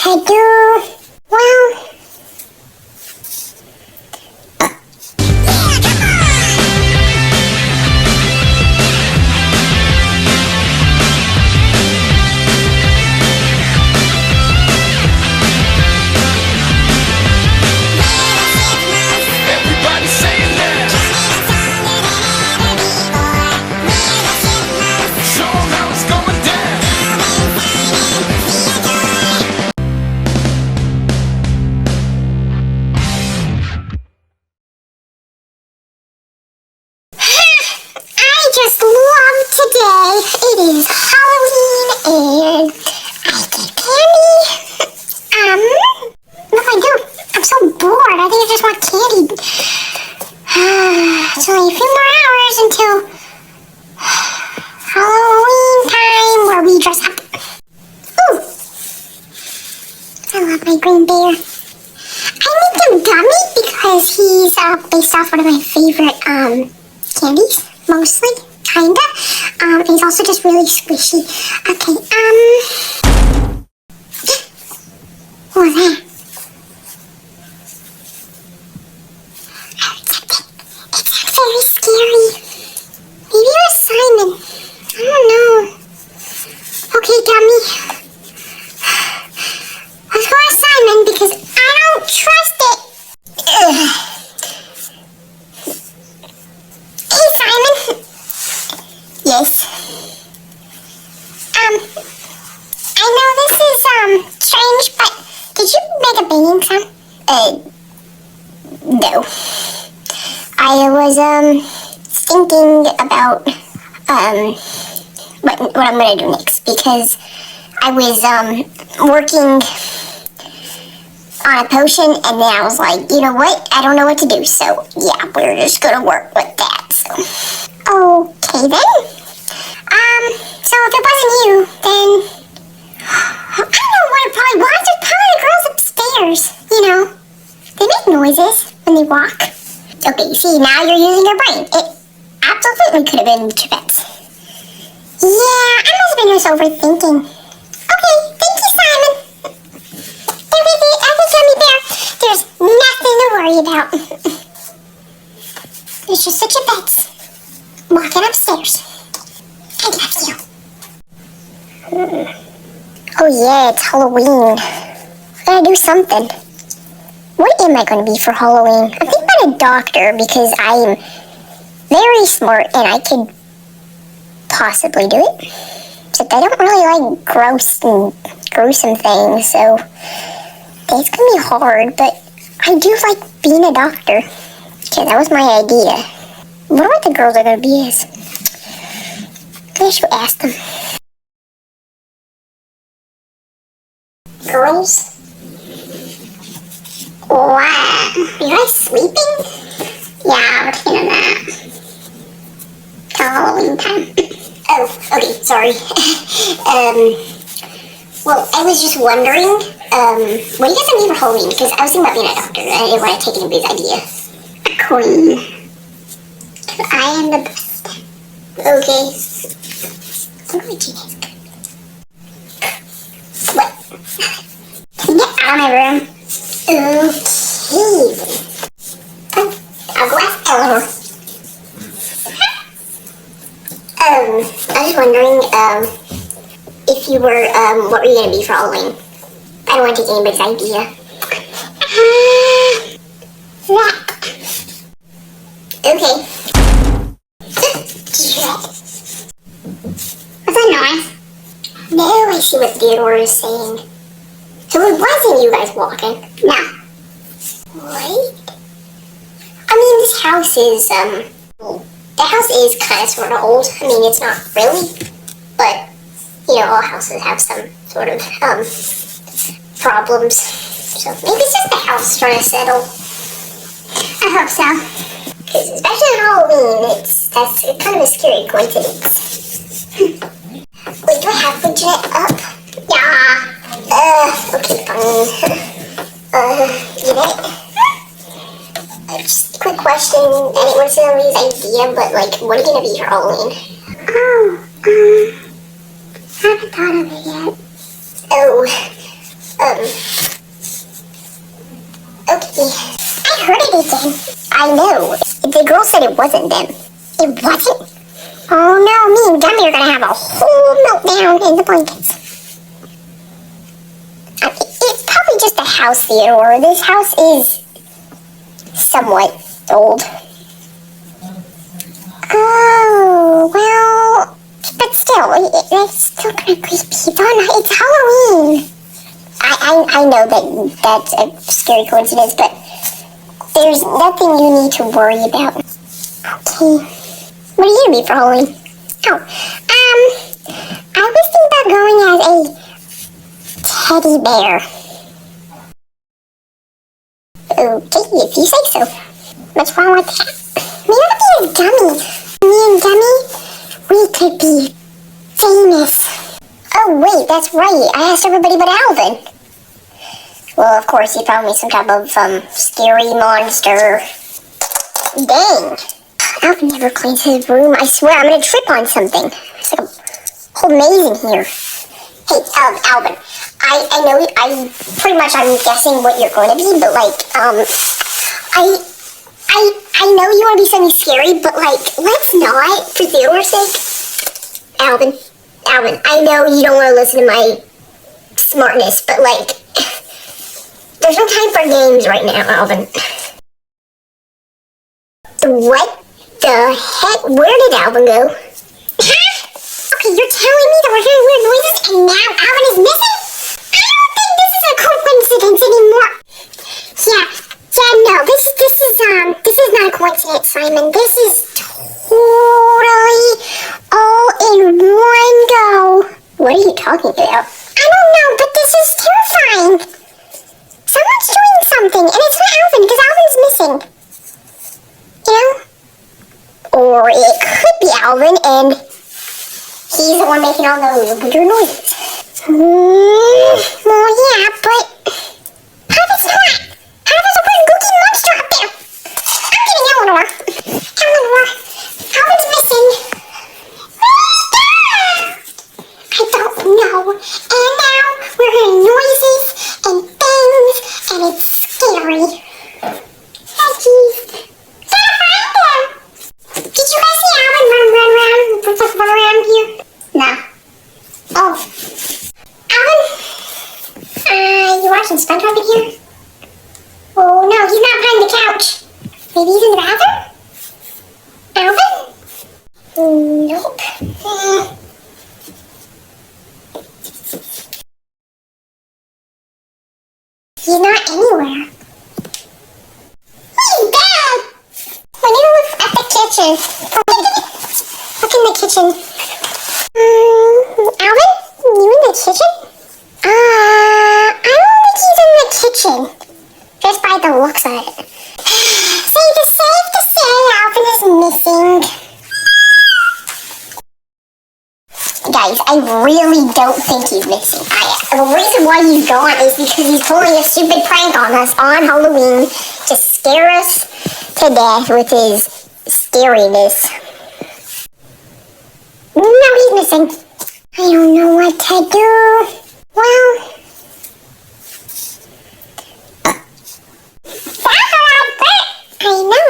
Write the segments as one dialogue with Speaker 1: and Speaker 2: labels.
Speaker 1: to do? Well... It is Halloween and I get candy. No I don't. I'm so bored. I think I just want candy. It's only a few more hours until Halloween time where we dress up. Ooh. I love my green bear. I named him Gummy because he's based off one of my favorite candies, mostly. Kinda. He's also just really squishy. Okay, what was that? I accept it. It's very scary. Maybe it was Simon. I don't know. Okay, Dummy. Let's go ask Simon because I don't trust it. Ugh. Hey, Simon. Yes. I know this is, strange, but did you make a banging sound? No. I was, thinking about, what I'm gonna do next, because I was, working on a potion, and then I was like, you know what? I don't know what to do, so, yeah, we're just gonna work with that, so. Okay then. So if it wasn't you, then I don't know what it probably was. There's probably the girls upstairs. You know, they make noises when they walk. Okay, see, now you're using your brain. It absolutely could have been Chipmunks. Yeah, I must have been just overthinking. Okay, thank you, Simon. I think Gummy Bear, there's nothing to worry about. There's just such a beds. Walking upstairs. I love you. Oh yeah, it's Halloween. I gotta do something. What am I gonna be for Halloween? I think I'm a doctor because I'm very smart and I could possibly do it. Except I don't really like gruesome things, so it's gonna be hard, but I do like being a doctor. Okay, that was my idea. I wonder what the girls are gonna be as. I should ask them. Girls? Wow. You guys sleeping? Yeah, we're taking a nap. Till Halloween time. Oh, okay, sorry. Well, I was just wondering, what do you guys want to do for Halloween? Because I was thinking about being a doctor. I didn't want to take anybody's idea. A queen. I am the best. Okay. What? Get out of my room. Okay. I'll go ask Eleanor. I was just wondering, if you were, what were you gonna be for Halloween? I don't want to take anybody's idea. That. Okay. What's that noise? Now I see what Theodore is saying. So it wasn't you guys walking? No. What? I mean, this house is, the house is kind of sort of old. I mean, it's not really, but, you know, all houses have some sort of, problems. So maybe it's just the house trying to settle. I hope so. Because especially on Halloween, that's kind of a scary coincidence. Wait, do I have the jet up? Yeah. Okay, fine. Get it? Just a quick question. I didn't want to say anybody's idea, but, like, what are you going to be for Halloween? Oh, haven't thought of it yet. Oh, Okay. I heard it again. I know. The girl said it wasn't them. It wasn't? Oh no, me and Gummy are gonna have a whole meltdown in the blankets. It's probably just a house, Theodore. This house is somewhat old. Oh, well, but still, it's still kind of creepy. It's Halloween. I know that that's a scary coincidence, but there's nothing you need to worry about. Okay. What are you gonna be for Halloween? Oh, I was thinking about going as a teddy bear. Okay, if you say so. What's wrong with that? We want to be a dummy. Me and Dummy, we could be famous. Oh wait, that's right. I asked everybody but Alvin. Well, of course, he found me some type of scary monster. Dang. Alvin never cleans his room. I swear, I'm gonna trip on something. It's like a whole maze in here. Hey, Alvin. I know, I'm guessing what you're going to be, but like, I know you want to be something scary, but like, let's not, for Theodore's sake. Alvin, I know you don't want to listen to my smartness, but like, there's no time for games right now, Alvin. What the heck? Where did Alvin go? Okay, you're telling me that we're hearing weird noises and now Alvin is missing? I don't think this is a coincidence anymore. No, this is not a coincidence, Simon. This is totally all in one go. What are you talking about? I don't know, but this is terrifying. Someone's doing something, and it's not Alvin, because Alvin's missing. You know? Or it could be Alvin, and he's the one making all those weird noises. Well, yeah, but what if it's not? What if there's a weird gooky monster up there? I'm getting Eleanor. Alvin's missing. I don't know. And now we're hearing noises and things, and it's scary. Jeez. Gotta find him. Did you guys see Alvin run around here? No. Oh. Alvin? You watching SpongeBob in here? Oh no, he's not behind the couch. Maybe he's in the bathroom? Alvin? Nope. He's not anywhere. He's dead! We need to look at the kitchen. Look in the kitchen. Alvin? You in the kitchen? I don't think he's in the kitchen. Just by the looks of it. Safe to say Alvin is missing. Guys, I really don't think he's missing. The reason why he's gone is because he's pulling a stupid prank on us on Halloween to scare us to death with his scariness. No, he's missing. I don't know what to do. Well... I know.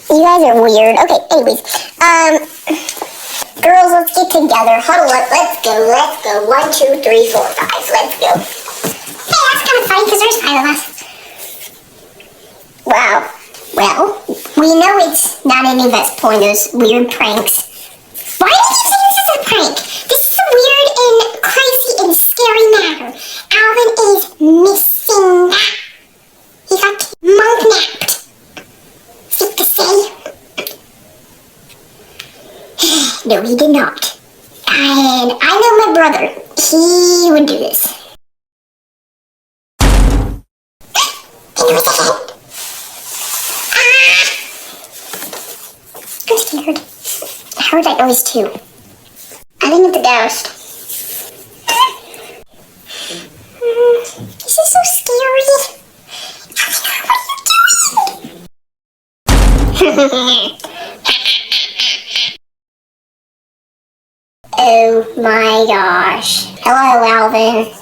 Speaker 1: You guys are weird. Okay, anyways. Girls, let's get together. Huddle up. Let's go. 1, 2, 3, 4, 5. Let's go. Hey, that's kind of funny because there's 5 of us. Wow. Well, we know it's not any of us pulling those weird pranks. Why do you keep saying this is a prank? This is a weird and crazy and scary matter. Alvin is missing. He got monk napped. Sick to say. No, he did not. And I know my brother. He would do this. I know it's a head. I'm scared. I heard that noise too. I think it's a ghost. This is so scary. Oh my gosh. Hello, Alvin.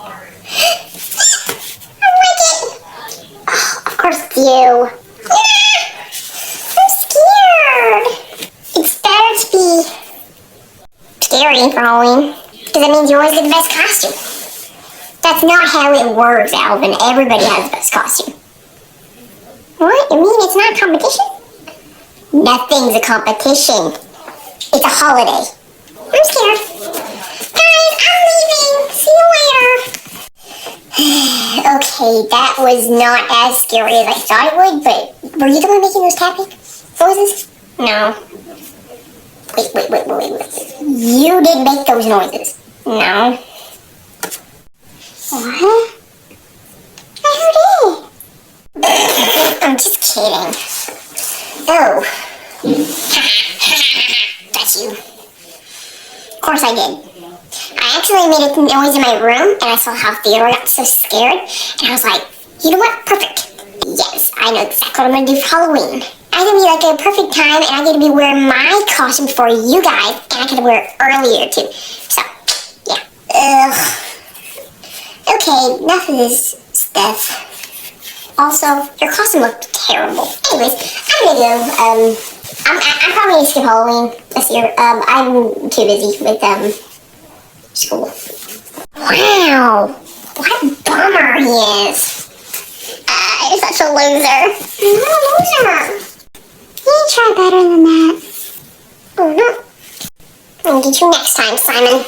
Speaker 1: you. I'm scared. It's better to be scary for Halloween, because that means you always get the best costume. That's not how it works, Alvin. Everybody has the best costume. What? You mean it's not a competition? Nothing's a competition. It's a holiday. I'm scared. Guys, I'm leaving. See you later. Okay, that was not as scary as I thought it would, but were you the one making those tapping noises? No. Wait. You didn't make those noises. No. What? I heard it. I'm just kidding. Oh. That's you. Of course I did. I actually made a noise in my room, and I saw how Theodore got so scared, and I was like, you know what? Perfect. Yes, I know exactly what I'm going to do for Halloween. I'm going to be like a perfect time, and I'm going to be wearing my costume for you guys, and I can wear it earlier too. So, yeah. Ugh. Okay, enough of this stuff. Also, your costume looked terrible. Anyways, I'm gonna go. I'm probably gonna skip Halloween this year. I'm too busy with school. Wow, what a bummer he is. You're such a loser. I'm not a loser. You try better than that. Oh no. I'll get you next time, Simon.